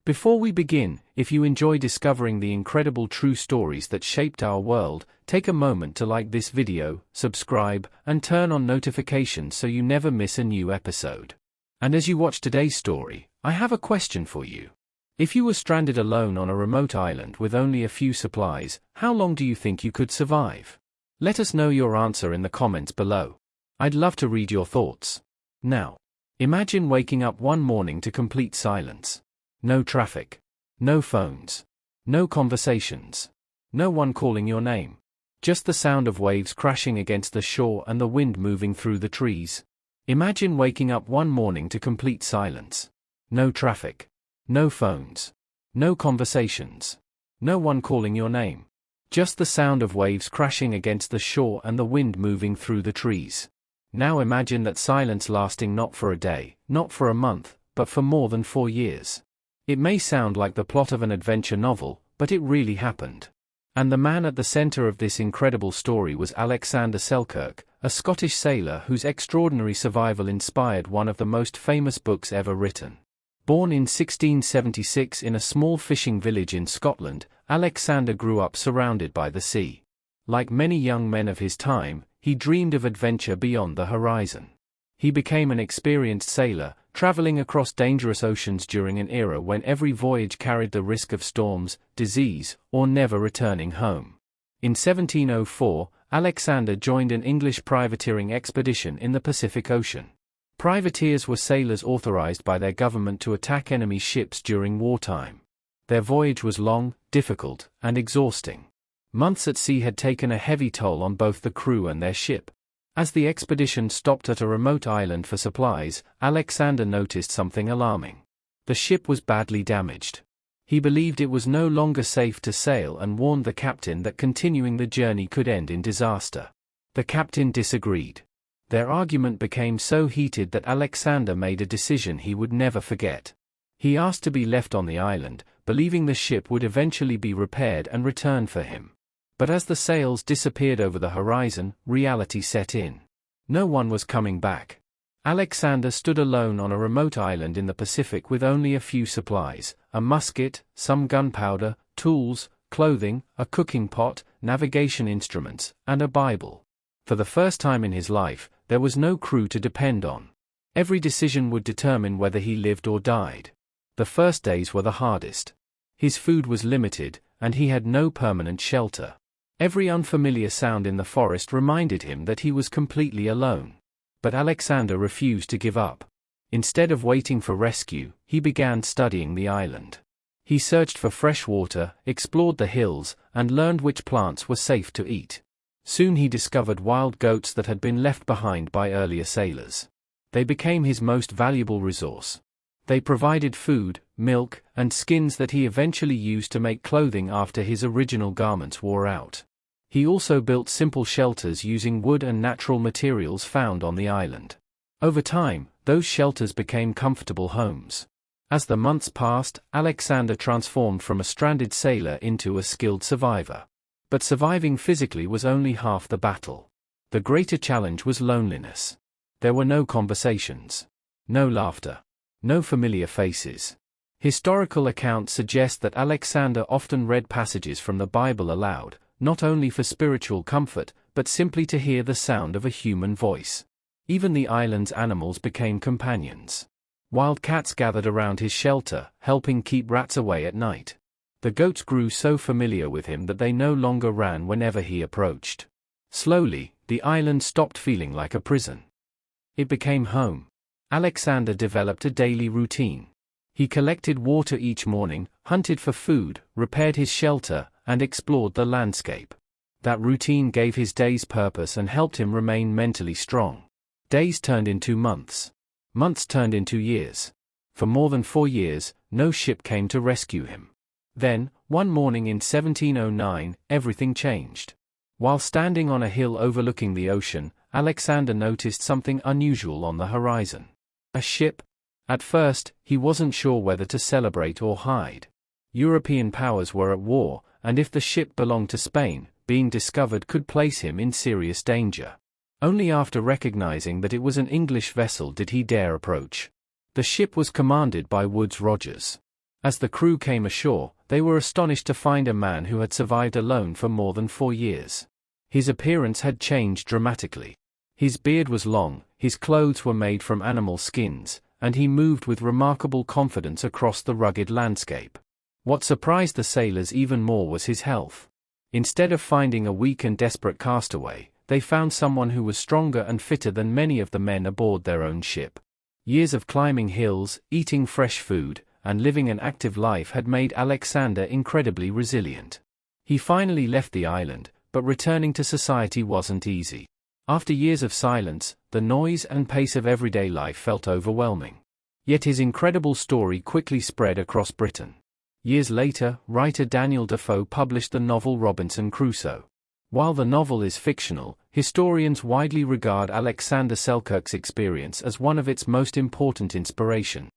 Before we begin, if you enjoy discovering the incredible true stories that shaped our world, take a moment to like this video, subscribe, and turn on notifications so you never miss a new episode. And as you watch today's story, I have a question for you. If you were stranded alone on a remote island with only a few supplies, how long do you think you could survive? Let us know your answer in the comments below. I'd love to read your thoughts. Now, imagine waking up one morning to complete silence. No traffic. No phones. No conversations. No one calling your name. Just the sound of waves crashing against the shore and the wind moving through the trees. Imagine waking up one morning to complete silence. No traffic. No phones. No conversations. No one calling your name. Just the sound of waves crashing against the shore and the wind moving through the trees. Now imagine that silence lasting not for a day, not for a month, but for more than 4 years. It may sound like the plot of an adventure novel, but it really happened. And the man at the center of this incredible story was Alexander Selkirk, a Scottish sailor whose extraordinary survival inspired one of the most famous books ever written. Born in 1676 in a small fishing village in Scotland, Alexander grew up surrounded by the sea. Like many young men of his time, he dreamed of adventure beyond the horizon. He became an experienced sailor, traveling across dangerous oceans during an era when every voyage carried the risk of storms, disease, or never returning home. In 1704, Alexander joined an English privateering expedition in the Pacific Ocean. Privateers were sailors authorized by their government to attack enemy ships during wartime. Their voyage was long, difficult, and exhausting. Months at sea had taken a heavy toll on both the crew and their ship. As the expedition stopped at a remote island for supplies, Alexander noticed something alarming. The ship was badly damaged. He believed it was no longer safe to sail and warned the captain that continuing the journey could end in disaster. The captain disagreed. Their argument became so heated that Alexander made a decision he would never forget. He asked to be left on the island, believing the ship would eventually be repaired and return for him. But as the sails disappeared over the horizon, reality set in. No one was coming back. Alexander stood alone on a remote island in the Pacific with only a few supplies: a musket, some gunpowder, tools, clothing, a cooking pot, navigation instruments, and a Bible. For the first time in his life, there was no crew to depend on. Every decision would determine whether he lived or died. The first days were the hardest. His food was limited, and he had no permanent shelter. Every unfamiliar sound in the forest reminded him that he was completely alone. But Alexander refused to give up. Instead of waiting for rescue, he began studying the island. He searched for fresh water, explored the hills, and learned which plants were safe to eat. Soon he discovered wild goats that had been left behind by earlier sailors. They became his most valuable resource. They provided food, milk, and skins that he eventually used to make clothing after his original garments wore out. He also built simple shelters using wood and natural materials found on the island. Over time, those shelters became comfortable homes. As the months passed, Alexander transformed from a stranded sailor into a skilled survivor. But surviving physically was only half the battle. The greater challenge was loneliness. There were no conversations. No laughter. No familiar faces. Historical accounts suggest that Alexander often read passages from the Bible aloud, not only for spiritual comfort, but simply to hear the sound of a human voice. Even the island's animals became companions. Wild cats gathered around his shelter, helping keep rats away at night. The goats grew so familiar with him that they no longer ran whenever he approached. Slowly, the island stopped feeling like a prison. It became home. Alexander developed a daily routine. He collected water each morning, hunted for food, repaired his shelter, and explored the landscape. That routine gave his days purpose and helped him remain mentally strong. Days turned into months. Months turned into years. For more than 4 years, no ship came to rescue him. Then, one morning in 1709, everything changed. While standing on a hill overlooking the ocean, Alexander noticed something unusual on the horizon. A ship. At first, he wasn't sure whether to celebrate or hide. European powers were at war, and if the ship belonged to Spain, being discovered could place him in serious danger. Only after recognizing that it was an English vessel did he dare approach. The ship was commanded by Woodes Rogers. As the crew came ashore, they were astonished to find a man who had survived alone for more than 4 years. His appearance had changed dramatically. His beard was long, his clothes were made from animal skins, and he moved with remarkable confidence across the rugged landscape. What surprised the sailors even more was his health. Instead of finding a weak and desperate castaway, they found someone who was stronger and fitter than many of the men aboard their own ship. Years of climbing hills, eating fresh food, and living an active life had made Alexander incredibly resilient. He finally left the island, but returning to society wasn't easy. After years of silence, the noise and pace of everyday life felt overwhelming. Yet his incredible story quickly spread across Britain. Years later, writer Daniel Defoe published the novel Robinson Crusoe. While the novel is fictional, historians widely regard Alexander Selkirk's experience as one of its most important inspirations.